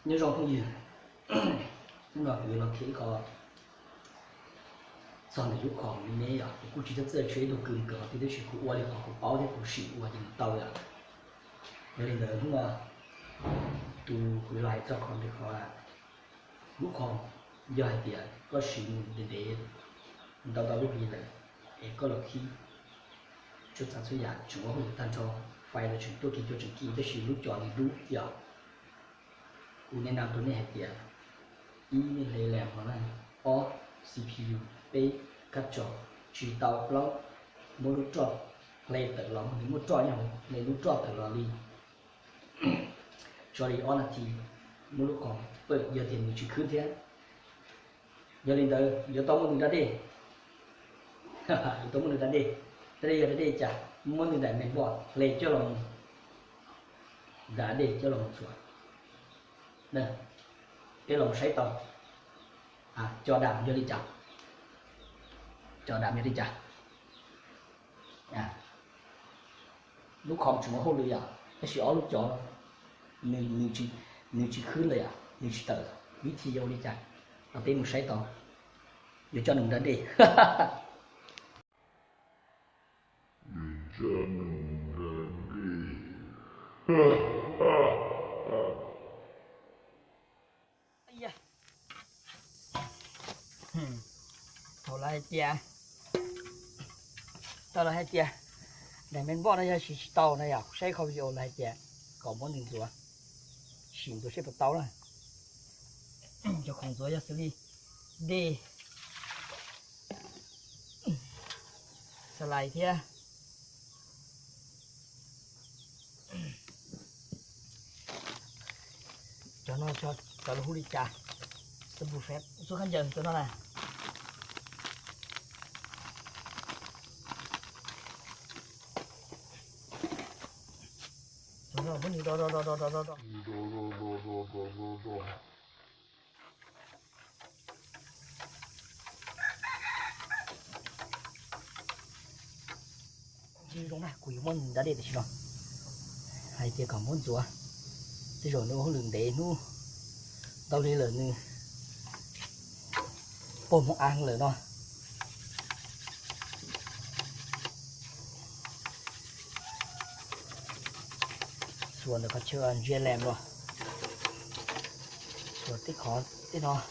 nhớ rồi không gì nhưng mà vì là khi có sau này lúc còn mấy à cũng chỉ có chơi đồ cứng cỡ thì đấy chỉ cũng qua đi họ cũng bảo đấy cũng xịn qua đi tàu à nên là lúc mà tu回来照看的话，如果要係啲個船哋到lúc gì này, có là khi chúng ta sẽ nhận chúng ta hội tan cho phải là chúng tôi cho chúng kia đó là lúc chọn lúc giờ, nên làm tôi này hay tiền, ý nên lấy làm nó này, o CPU p cắt cho chỉ tàu lâu, mỗi lúc chọn lấy tự lòng, nếu muốn chọn nhau lấy lúc chọn tự lòng đi, cho đi on là thì mỗi lúc còn bởi giờ tiền mình chỉ cứ thế, giờ lên tới giờ tao muốn ra đi, tao muốn ra đi, ra đi chả muốn người đại mình bỏ lấy cho lòng giá để cho lòng chuột, nè cái lòng sấy tàu, cho đạm cho đi chặt, cho đạm cho đi chặt, lúc không chúng nó hôn được cái sữa lúc cho mình chỉ khứเลยmình chỉ tự viết thì vô đi chặt, đầu tiên một sấy tàu, giờ cho đừng đến đi. Thầu lại tia, tao là hai tia, để mình bỏ ra chỉ tàu này sẽ không vô lại tia, còn món gì nữa, xỉn tôi sẽ bắt tàu rồi, cho không rồi cho xử lý, đi, lại tia. Cho nó hút đi trà, tôi bù phép số khán giờ cho nó này, cho nó vẫn đi đó, chứ đúng là quỷ môn đã để được chưa, hai tia còn môn chúa, thế rồi nó không đừng để nó tao đi là như bom một ăn là nó xuân được có chưa ăn duyên làm rồi xuân tích khó tích nó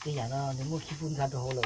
cái nhà nó nếu mua khi phun ra đồ rồi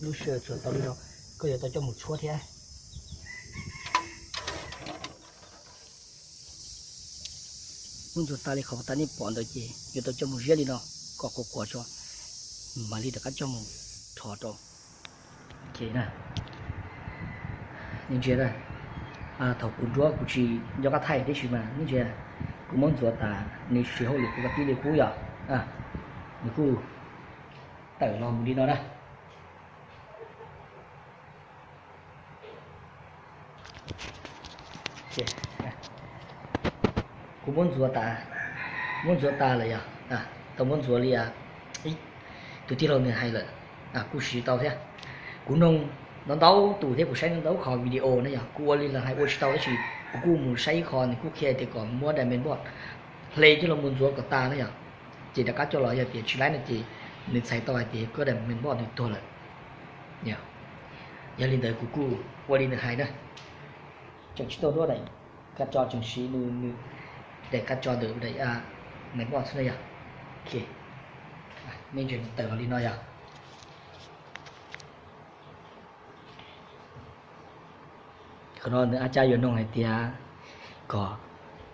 lúc sửa sửa tao đi đâu có giờ tao cho một số thế muốn rồi ta đi học ta đi bọn được gì giờ tao cho một riết đi đâu có quả cho mà đi được cắt cho một thọ trâu ok nè nhưng chuyện này thầu cũng chúa cũng chỉ do các thầy đấy chứ mà nhưng chuyện cũng muốn chúa ta nên chỉ hậu lực của các tỷ lệ cũ vậy mình cứ tự lòng đi đó đây cũng muốn chúa ta là gì tao muốn chúa là tụi tí lâu này hay là cũng chỉ tao thế cũng nông nó đấu tụi thế cũng sẽ đấu khỏi video nữa nhỉ cua lên là hay watch tao chỉ cũng muốn say khỏi này cũng kia thì còn mua đại miền bọt play chứ là muốn chúa của ta nữa nhỉ chỉ đã cắt cho loại giờ chỉ lấy này chỉ nên xài tỏi thì có để mình bỏ được thôi là nhiều giờ lên tới cú qua đi được hay đó chẳng chỉ tôi đấy cắt cho chừng xí nu để cắt cho được đấy mình bỏ xuống đây ok mình chuyển tới vào đi nói còn nữa cha yêu nông này thì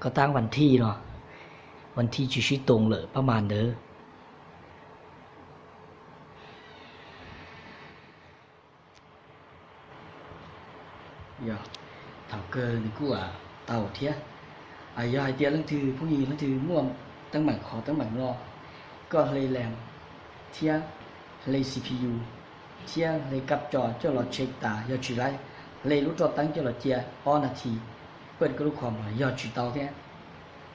có tăngวันที่เนาะวันที่chỉตรงเลยประมาณเด้อgiờ thảo cơ thì cũng tàu thế giờ hai tiền lần thứ phú gì lần thứ mua tăng bằng khó tăng bằng lo có lấy làm thế lấy CPU thế lấy cặp trò cho nó check ta giờ chỉ lại lấy lúc cho tăng cho nó chia on là thì quên cái lúc khoảng mà giờ chỉ tàu thế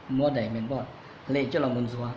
mua đẩy mình bọn lấy cho nó muốn xóa